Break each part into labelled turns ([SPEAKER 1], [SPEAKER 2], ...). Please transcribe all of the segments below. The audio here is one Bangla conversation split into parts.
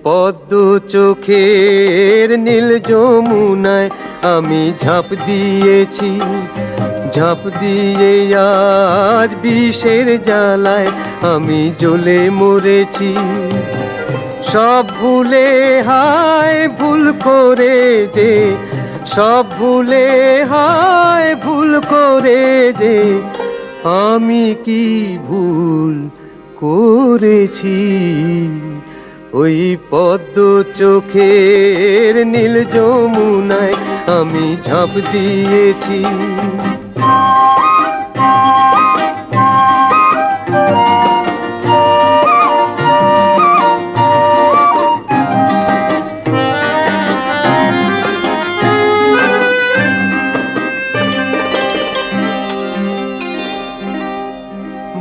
[SPEAKER 1] পদ্ম চোখের নীল যমুনায় আমি ঝাঁপ দিয়েছি, ঝাঁপ দিয়ে আজ বিষের জ্বালায় আমি জ্বলে মরেছি। সব ভুলে হায় ভুল করে যে, সব ভুলে হায় ভুল করে যে, আমি কি ভুল করেছি। ওই পদ্ম চোখের নীল যমুনায় আমি ঝাঁপ দিয়েছি।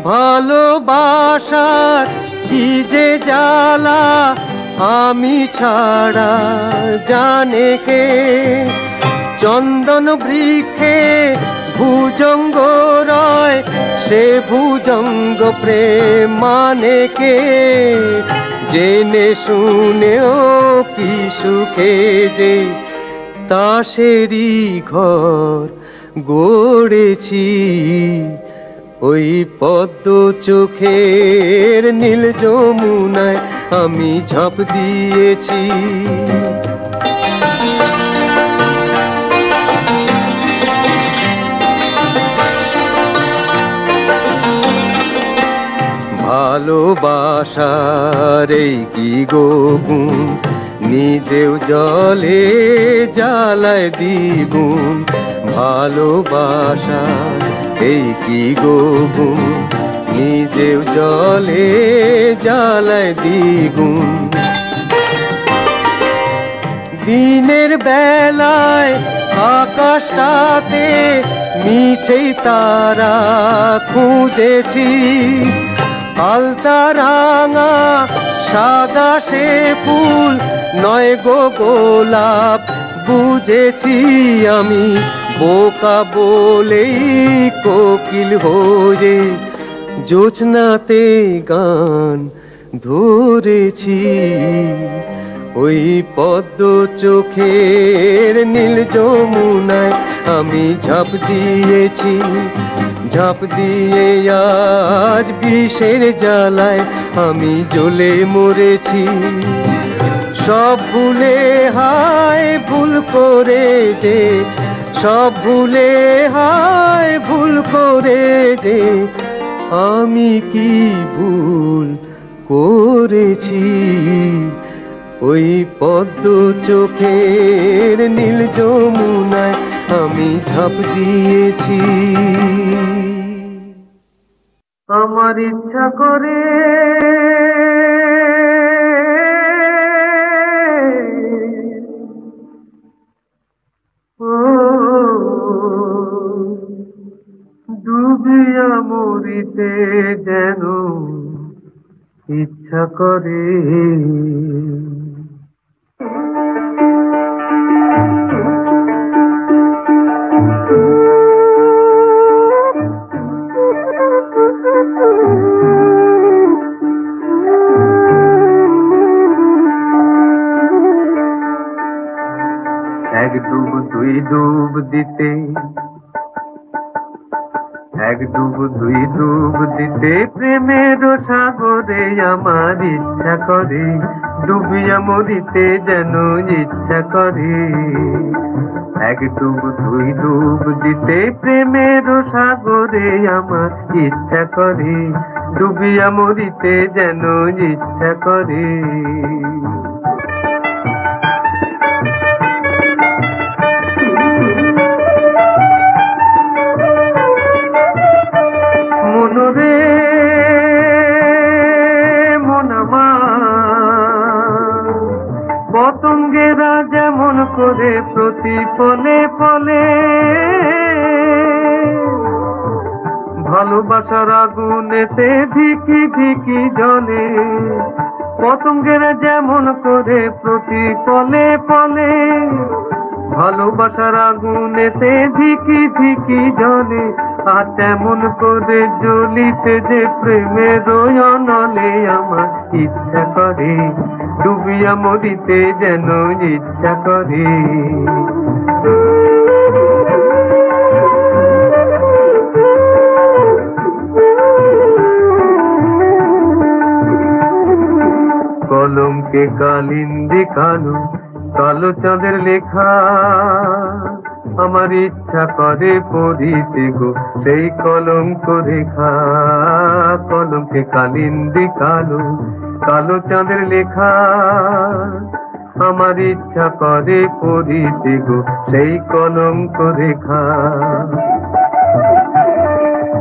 [SPEAKER 1] ভালোবাসার কি যে জ্বালা আমি ছাড়া জানে কে। চন্দন বৃক্ষে ভুজঙ্গ রয়, সে ভুজঙ্গ প্রেম মানে কে। জেনে শুনেও কি সুখে যে তাসেরই ঘর গড়েছি। ওই পদ্ম চোখের নীল যমুনায় আমি ঝাঁপ দিয়েছি। ভালোবাসার এই কি গো গুণ, নিজেও জলে জ্বালায় দ্বিগুণ। ভালোবাসার এই কি গো গুণ, নিজেও জলে জ্বালায় দ্বিগুণ। দিনের বেলায় আকাশটাতে মিছেই তারা খুঁজেছি। আলতা রাঙা সাদা সে ফুল নয় গো গোলাপ বুঝেছি আমি। বোকা বলেই কোকিল হয়ে জোছনাতে গান ধরেছি। ওই পদ্ম চোখের নীল যমুনায় আমি ঝাঁপ দিয়েছি, ঝাঁপ দিয়ে আজ বিষের জ্বালায় আমি জ্বলে মরেছি। সব ভুলে হায় ভুল করে যে, সব ভুলে হায় ভুল করে যে, আমি কি ভুল করেছি। ওই পদ্ম চোখের নীল যমুনায় আমি ঝাঁপ দিয়েছি। আমার ইচ্ছা করে ডুবিয়া মরিতে যেন ইচ্ছা করে। এক ডুব দুই ডুব দিতে, এক ডুব দুই ডুব দিতে প্রেমের সাগরে আমার ইচ্ছা করে। ডুবিয়া মরিতে যেন ইচ্ছা করে। এক ডুব দুই ডুব দিতে প্রেমের সাগরে আমার ইচ্ছা করে। ডুবিয়া মরিতে যেন ইচ্ছা করে। মনরে মন আমার পতঙ্গেরা যেমন করে প্রতি ফলে ফলে, ভালোবাসার আগুনেতে ধিকি ধিকি জ্বলে। পতঙ্গেরা যেমন করে প্রতি ফলে ফলে, ভালোবাসার আগুনেতে ধিকি ধিকি জ্বলে। আর তেমন করে জ্বলিতে যে প্রেমের অনলে আমার ইচ্ছা করে ডুবিয়া মরিতে যেন ইচ্ছা করে। কলমকে কালিন্দে কালো কালো চাঁদের লেখা আমার ইচ্ছা করে পড়িতে গো সেই কলঙ্ক রেখা। কলমকে কালিন্দে কালো কালো চাঁদের লেখা আমার ইচ্ছা করে পড়িতে গো সেই কলঙ্ক রেখা।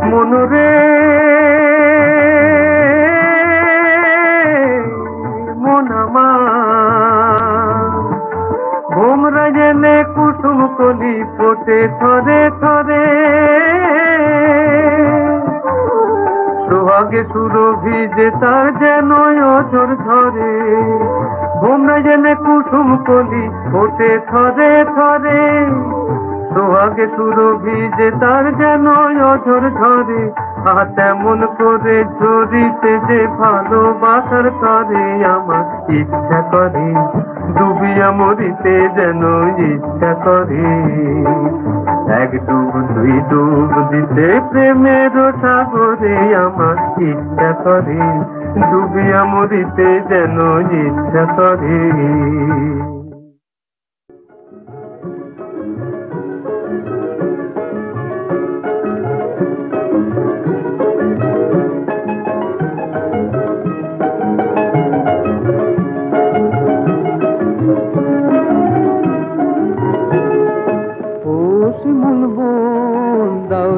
[SPEAKER 1] মনরে ভোমরা জেলে কুসুম কলি ফোটে থরে থরে সোহাগে সুরভি যে তার যেন অঝর ধরে। ভোমরা জেলে কুসুম কলি ফোটে থরে থরে সোহাগে সুরভি যে তার যেন অঝর ধরে। আর তেমন করে ঝরিতে যে ভালোবাসার তরে আমার ইচ্ছা করে ডুবিয়া মরিতে যেন ইচ্ছা করে। এক ডুব দুই ডুব দিতে প্রেমের সাগরে আমার ইচ্ছা করে ডুবিয়া মরিতে যেন ইচ্ছা করে।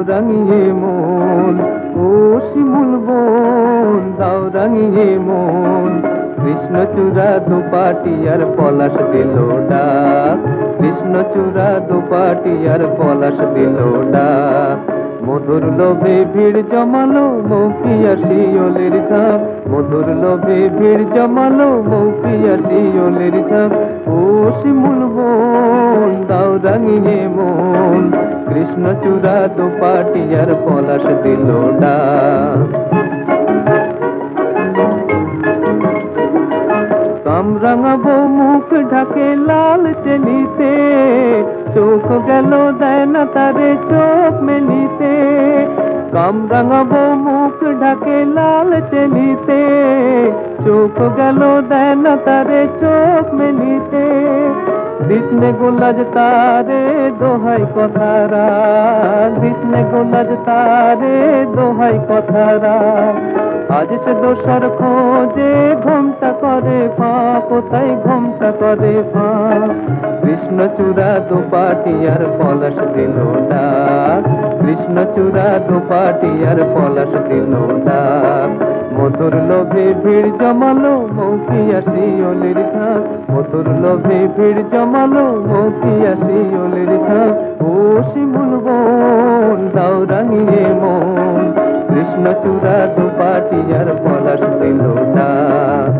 [SPEAKER 1] রাঙিয়ে মন ও শিমুল বন দাও রাঙিয়ে মন। কৃষ্ণচূড়া দুপাটি আর পলাশ দিল ডাক কৃষ্ণচূড়া দুপাটি আর পলাশ দিল ডাক। মধুর লোভে ভিড় জমালো মৌপিয়া শিওলের ঝাঁক মধুর লোভে ভিড় জমালো মৌপিয়া শিওলের ঝাঁক। ও শিমুল বন দাও রাঙিয়ে মন কৃষ্ণচূড়া দুপাটি আর পলাশ দিল ডাক। কামরাঙাবো মুখ ঢাকে লাল চেলিতে চোখ গেল দেয় না তারে চোখ মেলিতে। কামরাঙাবো মুখ ঢাকে লাল চেলিতে চোখ গেল দেয় না তারে চোখ মেলিতে। কৃষ্ণে গোলাজ তারে দোহাই কথারা কৃষ্ণে গোলাজ তারে দোহাই কথারা। আজ সে দোষর খোঁজে ঘোমটা করে ফাঁ কোথায় ঘোমটা করে ফাঁ। কৃষ্ণচূড়া দুপাটি আর পলাশ দিল ডাক কৃষ্ণচূড়া দুপাটি আর পলাশ দিল ডাক। মধুর লোভে ভিড় জমালো মৌপিয়া শিওলের ঝাঁক মধুর লোভে ভিড় জমালো মৌপিয়া শিওলের ঝাঁক। ও শিমুল বন দাও রাঙিয়ে মন কৃষ্ণচূড়া দুপাটি আর পলাশ দিল ডাক।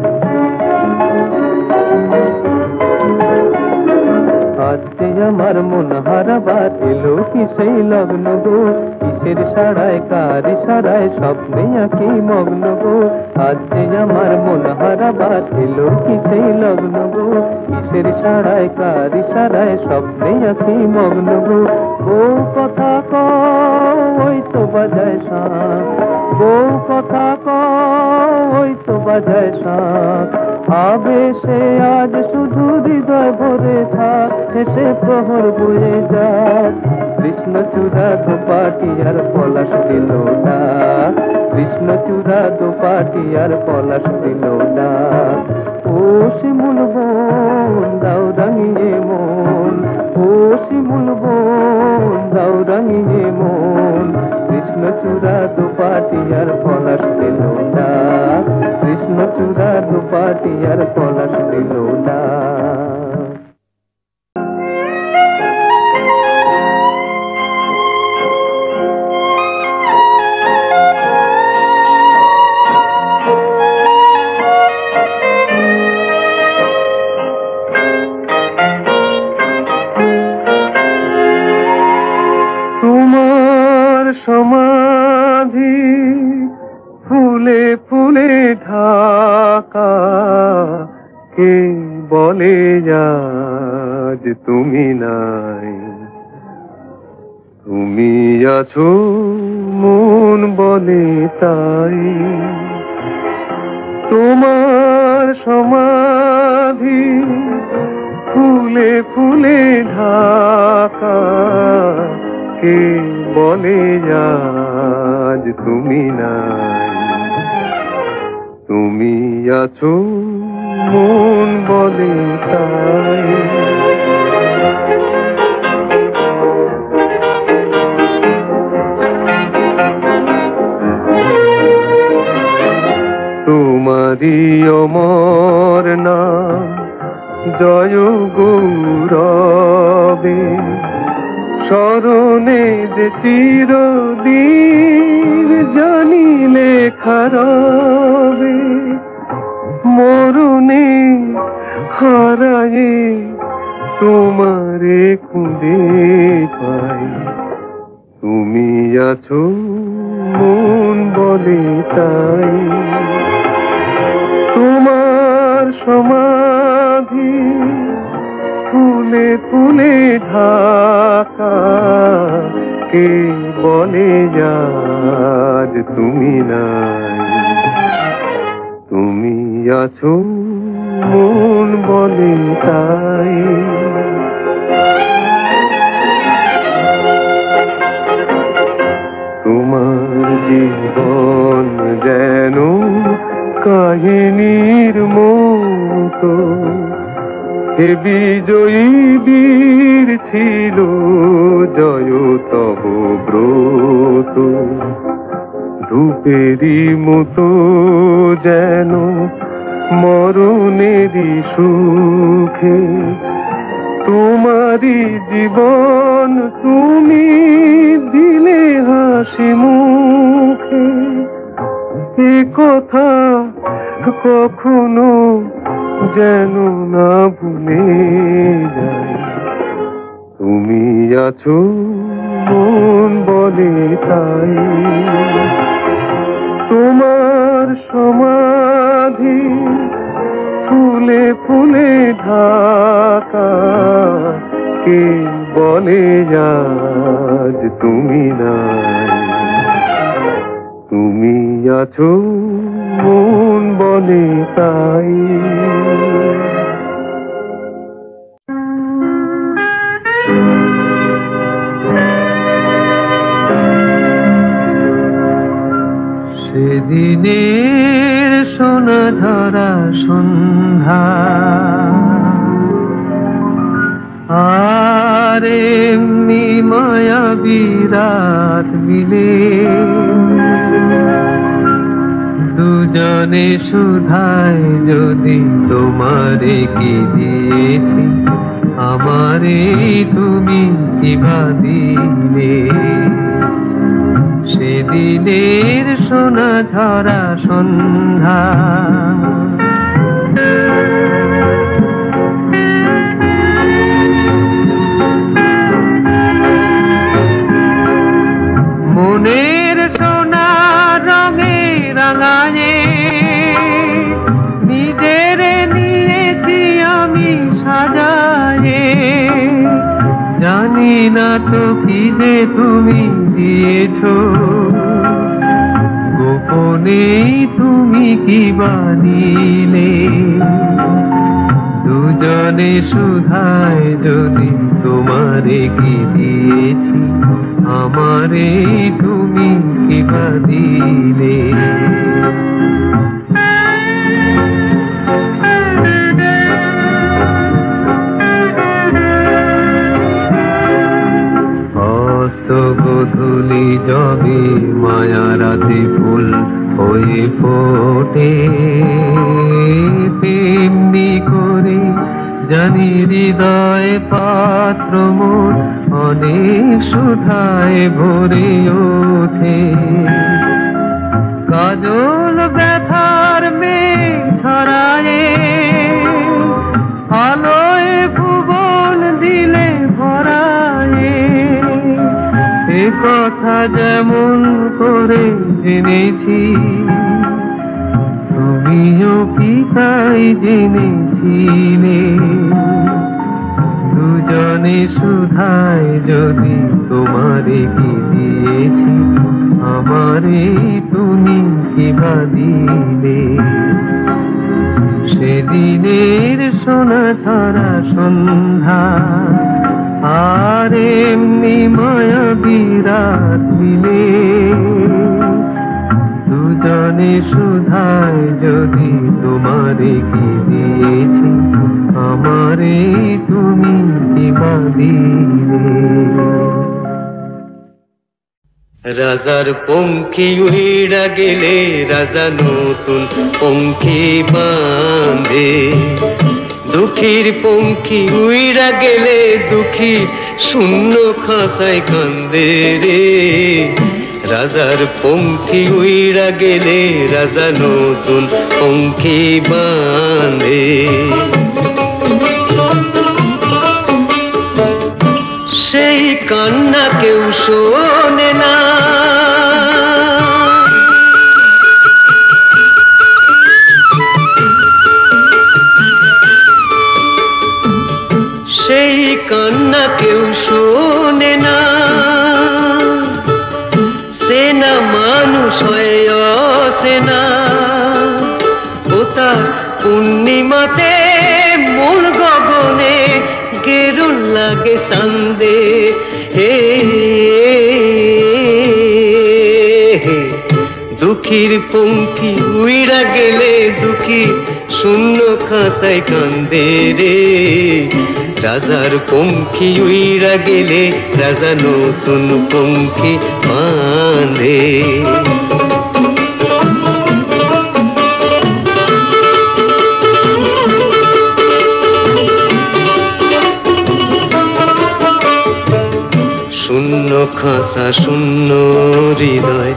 [SPEAKER 1] আজকে আমার মন হারাবার এলো কি সেই লগ্ন গো কিসের সারায় কার ইশারায় স্বপ্নে আঁকি মগ্ন গো। আজকে আমার মন হারাবার এলো কি সেই লগ্ন গো কিসের সারায় কার ইশারায় স্বপ্নে আঁকি মগ্ন গো। বউ কথা কই তো বাজায় শাঁখ বউ কথা কই তো বাজায় শাঁখ। আবেশে আজ শুধু হৃদয় ভরে থাক হেসে প্রহর বয়ে যাক। কৃষ্ণচূড়া দুপাটি আর পলাশ দিল ডাক কৃষ্ণচূড়া দুপাটি আর পলাশ দিল ডাক। ও শিমুল বন দাও রাঙিয়ে মন ও শিমুল বন দাও রাঙিয়ে মন কৃষ্ণচূড়া দুপাটি আর পলাশ দিল ডাক কৃষ্ণচূড়া দুপাটি আর পলাশ দিল ডাক। নাই। তুমি আছো মন বলে তাই, তোমার সমাধি ফুলে ফুলে ঢাকা, কে বলে আজ তুমি নাই। তুমি আছো মন বলে তাই। তোমারি অমর নাম জয় গৌরবে, স্মরণে যে চিরদিন জানি লেখা রবে। মরণে হারায়ে তোমারে খুঁজে পাই, তুমি আছো মন বলে তাই। তোমার সমাধি ফুলে ফুলে ঢাকা, কে বলে আজ তুমি নাই। তুমি আছো মন বলে তাই। তোমার জীবন যেন কাহিনীর মতো, হে বিজয়ী বীর ছিল জয় তব ব্রত। ধূপেরই মতো যেন মরণেরই সুখে, তোমারই জীবন তুমি দিলে হাসি মুখে। এ কথা কখনো যেন না ভুলে যাই, তুমি আছো মন বলে তাই। তোমার সমাধি ফুলে ফুলে ঢাকা, কে বলে আজ তুমি নাই। তুমি আছো মন বলে তাই। সেদিনের সোনা ঝরা সন্ধ্যা আর এমনি মায়াবী রাত মিলে, দুজনে সুধায় যদি তোমারে কি দিয়েছি, আমারে তুমি কিবা দিলে। সেদিনের সোনা ঝরা সন্ধ্যা মনের সোনা রঙে রাঙায়ে নিজের নিয়েছি আমি সাজায়ে। জানি না তো কি যে তুমি দিয়েছো, গোপনে তুমি কি বানিলে। দুজনে সুধায় যদি তোমারে কি দিয়েছি, আমারে তুমি কিবা দিলে। অস্ত গোধূলি যবে মায়া রাতে ফুল হয়ে ফোটে, তেমনি করে জানি হৃদয় পাত্র মোর অনেক সুধায় ভরে ওঠে। কাজল ব্যথার মেঘ ছড়ায়ে আলোয় ভুবন দিলে ভরায়ে। এ কথা যেমন করে জেনেছি, তুমিও কি তাই জেনেছিলে। দুজনে সুধায় যদি তোমারে কি দিয়েছি, আমারে তুমি কি বা দিলে। সেদিনের সোনা ছাড়া সন্ধ্যা আর এমনি মায়া বিরাট মিলে। দুজনে সুধায় যদি তোমারে কি দিয়েছি, আমারে তুমি কি বা দিলে। রাজার পঙ্খী উইড়া গেলে রাজা নতুন পঙ্খী বাঁধে। দুঃখীর পঙ্খী উইড়া গেলে দুঃখী শূন্য খাঁচায় কান্দে রে। রাজার পঙ্খী উইড়া গেলে রাজা নতুন পঙ্খী বাঁধে। সেই কান্না কেউ শোনে না, সেই কান্না কেউ শোনে না। সে না মানুষ হয়ে আসে না, ও তার পূর্ণিমাতে মূল গগনে গেরুল লাগে সন্দে। হে দুঃখীর পঙ্খী উইড়া গেলে দুঃখী শূন্য খাঁচায় কান্দে রে। রাজার পঙ্খী উইড়া গেলে রাজা নতুন পঙ্খী বাঁধে। শূন্য খাঁচা শূন্য হৃদয়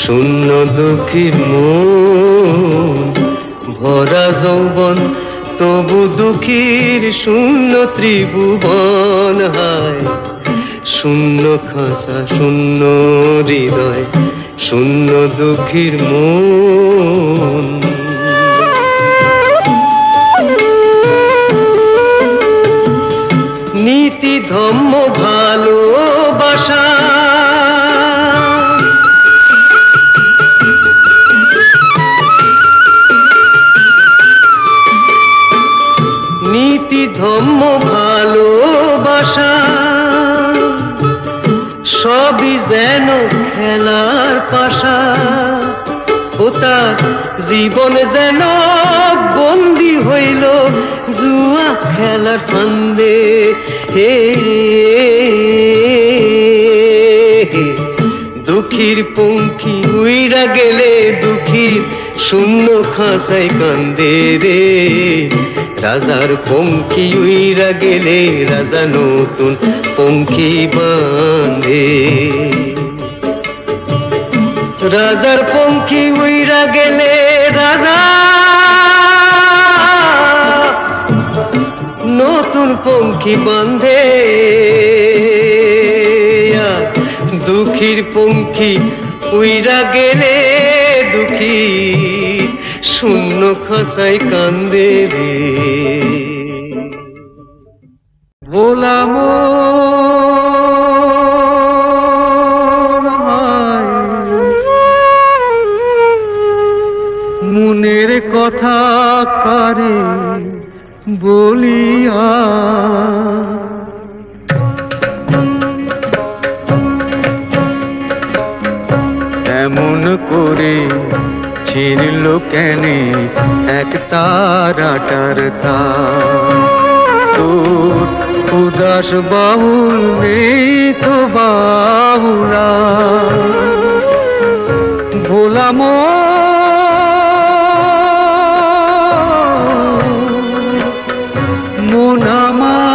[SPEAKER 1] শূন্য দুঃখীর মন, ভরা যৌবন তবু দুঃখীর শূন্য ত্রিভুবন। হায় শূন্য খাঁচা শূন্য হৃদয় শূন্য দুঃখীর মন। নীতি ধম্ম ভালোবাসা নীতি ধম্ম ভালোবাসা সবই যেন খেলার পাশা। ও তার জীবন যেন বন্দী হইল জুয়া খেলার ফান্দে। হে দুঃখীর পঙ্খী উইড়া গেলে দুঃখীর শূন্য খাঁচায় কান্দে রে। রাজার পঙ্খী উইড়া গেলে রাজা নতুন পঙ্খী বাঁধে। রাজার পঙ্খী উইড়া গেলে রাজা নতুন পঙ্খী বাঁধে। দুঃখীর পঙ্খী উইড়া গেলে দুঃখী শূন্য খাঁচায় কান্দে রে। বলাম মনের কথা কারে বলিয়া, এমন করে ছিড়ল কেনে এক তারাটার তার। তোর উদাস বাহুল নেই তো বাহুলা, ভোলাম মন আমার।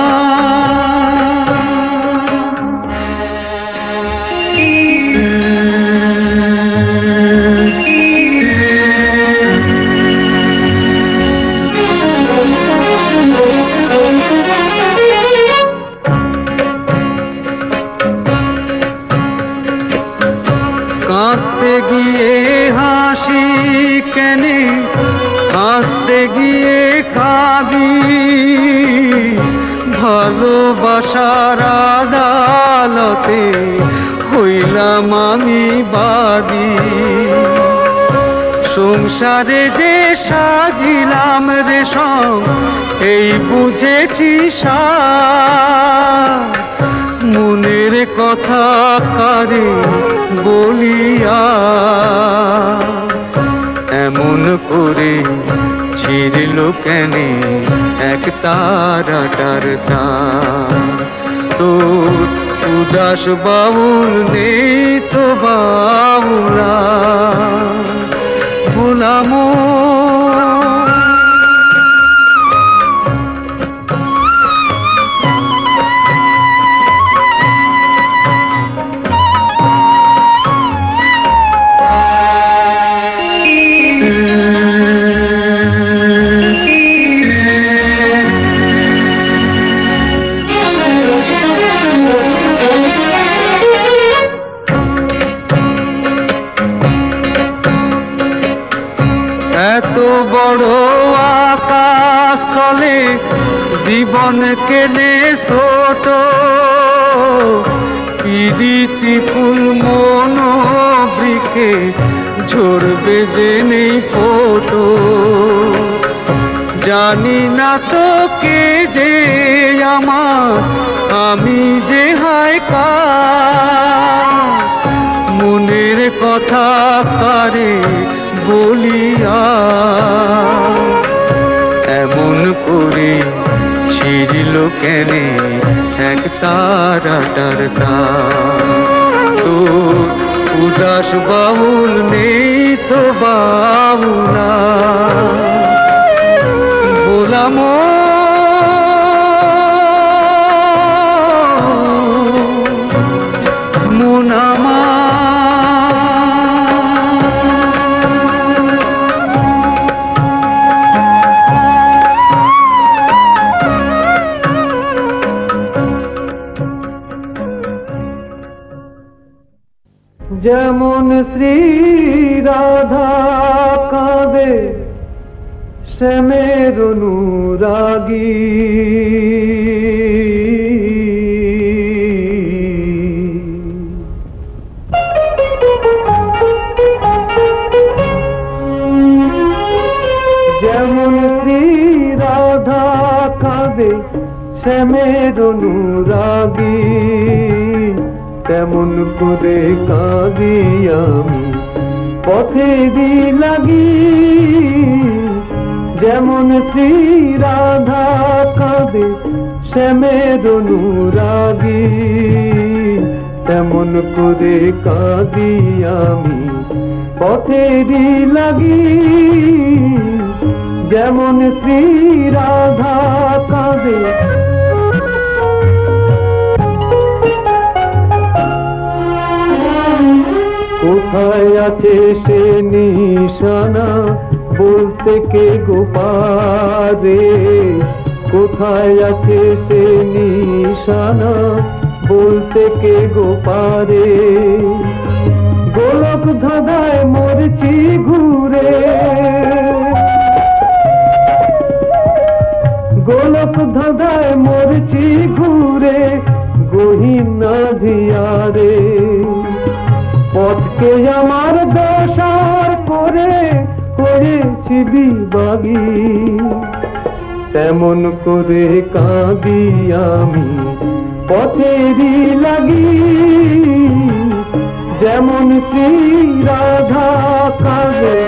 [SPEAKER 1] কাঁদতে গিয়ে
[SPEAKER 2] তার আদালতে হইলাম আমি বাদী। সংসারে যে সাজিলাম রেশম এই বুঝেছি সার, মনের কথা কারে বলিয়া এমন করে ছিড়ল কেনে এক তারাটার তার। তোর উদাস বাউল নেই তো বাউলা ভোলাম। এত বড় আকাশ তলে জীবন কেনে ছোট, পিরিতি ফুল মন বৃক্ষে ঝরবে যে নেই ফোটো। জানি না তো কে যে আমার, আমি যে হায় কার, মনের কথা কারে বলিয়া এমন করে ছিড়ল কেনে এক তারাটার তার। তো উদাস বাউল নেই তো বাউলা বলাম। মুনামা
[SPEAKER 1] যেমন শ্রী রাধা কাঁদে শ্যামের অনুরাগী, যেমন শ্রী রাধা কাঁদে শ্যামের অনুরাগী, তেমন করে কাঁদি আমি পথেরই লাগি। যেমন শ্রী রাধা কাঁদে শ্যামের অনুরাগী, তেমন করে কাঁদি আমি পথেরই লাগি। যেমন শ্রী রাধা কাঁদে কোথায় আছে সে নিশানা বলতে কে গোপারে, কোথায় আছে সে নিশানা বলতে কে গোপারে। গোলক ধাঁধায় মরছি ঘুরে, গোলক ধাঁধায় মরছি ঘুরে গহীনা ধিয়ারে। পথকে আমার দশার করে করেছি বিভাগী, তেমন করে কাঁদি আমি পথেরই লাগি। যেমন শ্রী রাধা কাঁদে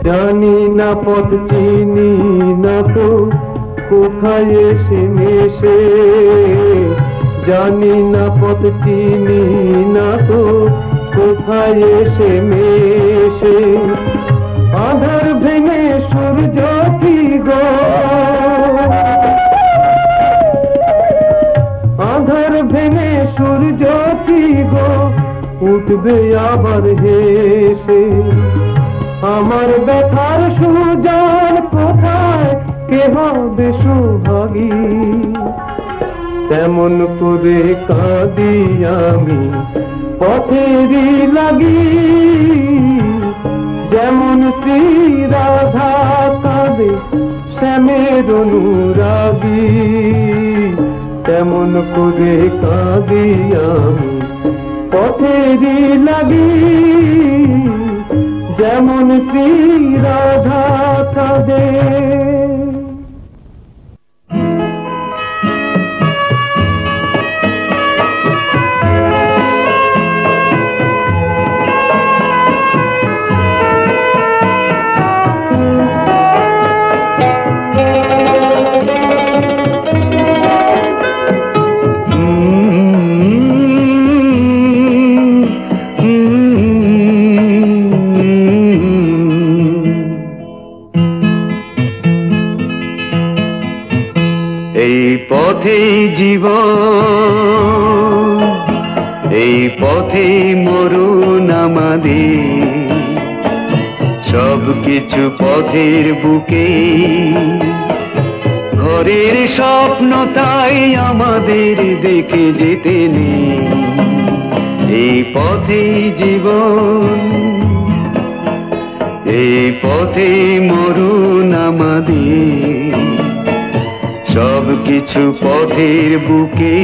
[SPEAKER 1] জানি না পথ চিনি না তো কোথায় এসে মেশে, জানি না পথ চিনি না তো কোথায় এসে মেশে। আধার ভেঙে সূর্য কি গো, আধার ভেঙে সূর্য কি গো উঠবে আবার হেসে। আমার ব্যথার সুজন কোথায় কে হবে সোহাগী, তেমন করে কাঁদি আমি পথেরই লাগি যেমন শ্রী রাধা কাঁদে শ্যামের অনুরাগী, তেমন করে কাঁদি আমি পথেরই লাগি যেমন শ্রী রাধা কাঁদে।
[SPEAKER 2] পথেই জীবন, এই পথেই মরণ আমাদের, সব কিছু পথের বুকে, ঘরের স্বপ্ন তাই আমাদের দেখে যেতে নেই। এই পথেই জীবন, এই পথেই মরণ আমাদের, সব কিছু পথের বুকে।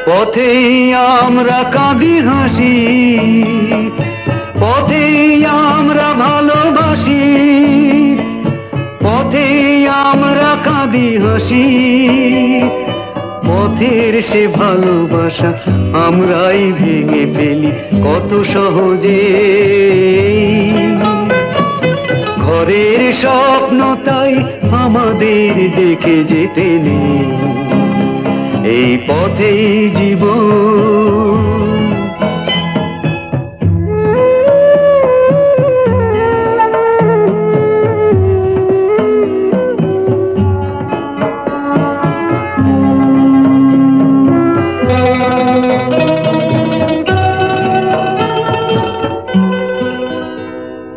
[SPEAKER 2] পথেই আমরা কাঁদি হাসি, পথেই আমরা ভালোবাসি, পথেই আমরা কাঁদি হাসি, পথের সে ভালোবাসা আমরাই ভেঙে ফেলি কত সহজে। ঘরের স্বপ্ন তাই আমাদের দেখে যেতে নেই। এই পথেই জীবন,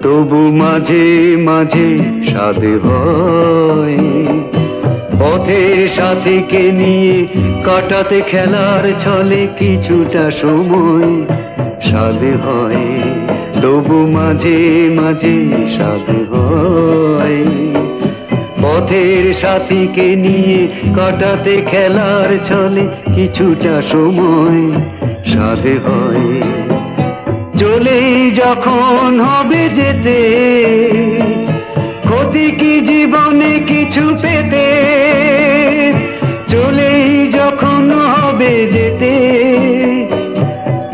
[SPEAKER 2] তবু মাঝে মাঝে স্বাদ হয় পথের সাথীকে নিয়ে কাটাতে খেলার ছলে কিছুটা সময় স্বাদ হয়। তবু মাঝে মাঝে স্বাদ হয় পথের সাথীকে নিয়ে কাটাতে খেলার ছলে কিছুটা সময় স্বাদ হয়। চলেই যখন হবে যেতে, ক্ষতি কি জীবনে কিছু পেতে? চলেই যখন হবে যেতে,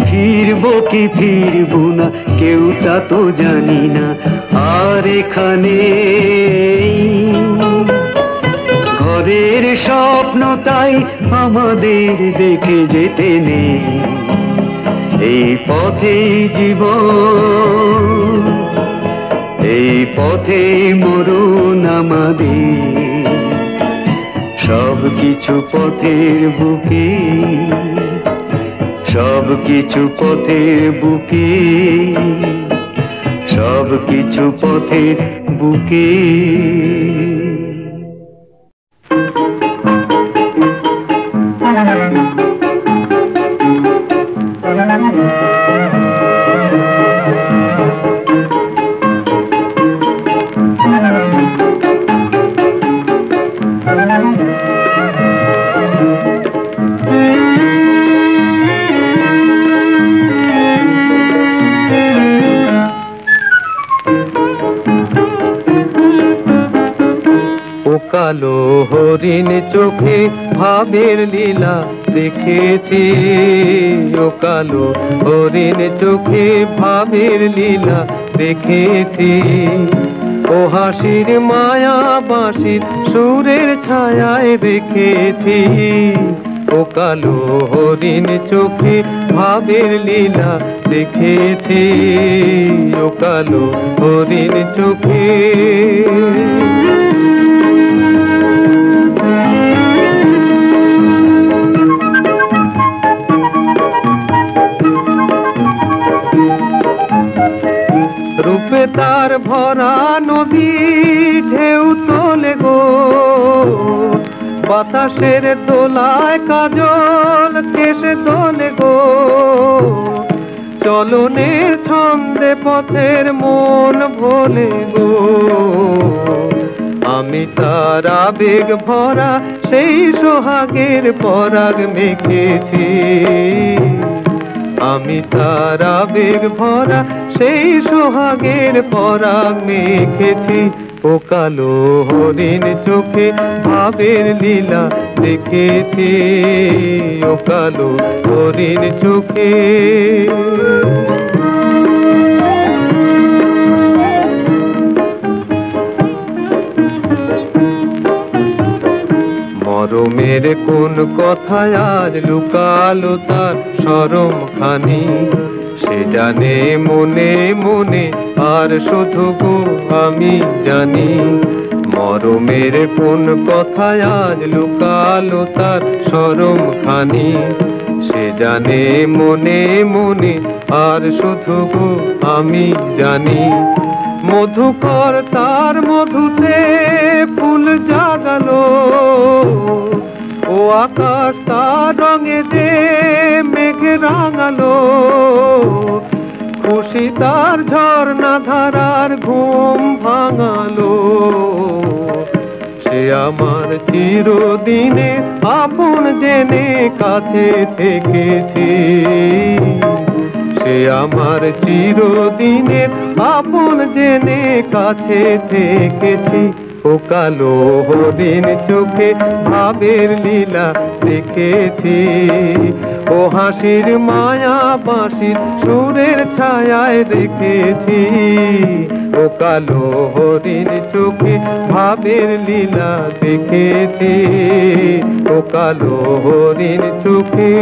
[SPEAKER 2] ফিরবো কি ফিরবো না কেউ তা তো জানি না। আর এখানে ঘরের স্বপ্ন তাই আমাদের দেখে যেতে নেই। এই পথেই জীবন, এই পথেই মরণ আমাদের, সব কিছু পথের বুকে, সব কিছু পথের বুকে, সব কিছু পথের বুকে।
[SPEAKER 1] কালো হরিণ চোখে ভাবের লীলা দেখেছি, ও কালো হরিণ চোখে ভাবের লীলা দেখেছি। ও হাসির মায়া বাঁশির সুরের ছায়ায় দেখেছি। ও কালো হরিণ চোখে ভাবের লীলা দেখেছি, ও কালো হরিণ চোখে। রূপে তার ভরা নদী ঢেউ তোলে গো, বাতাসের দোলায় কাজল কেশে দোলে গো, চলনের ছন্দে পথের মন ভোলে গো। আমি তার আবেগ ভরা সেই সোহাগের পরাগ মেখেছি, আমি তার আবেগ ভরা সেই সোহাগের পরাগ মেখেছি। ও কালো হরিণ চোখে ভাবের লীলা দেখেছি, ও কালো হরিণ চোখে। মরমের কোন কথায় আজ লুকালো তার শরম খানি, সে জানে মনে মনে আর শুধু গো আমি জানি। মরমের কোন কথায় আজ লুকালো তার শরম খানি, সে জানে মনে মনে আর শুধু গো আমি জানি। মধুকর তার মধুতে ফুল জাগালো, ও আকাশ তার রঙে যে মেঘ রাঙালো, খুশি তার ঝর্ণা ধারার ঘুম ভাঙালো। সে আমার চিরদিনে আপন জেনে কাছে থেকেছি, সে আমার চিরদিনের আপন জেনে কাছে থেকেছি। ও কালো হরিণ চোখে ভাবের লীলা দেখেছি, ও হাসির মায়া বাঁশির সুরের ছায়ায় রেখেছি। ও কালো হরিণ চোখে ভাবের লীলা দেখেছি, ও কালো হরিণ চোখে।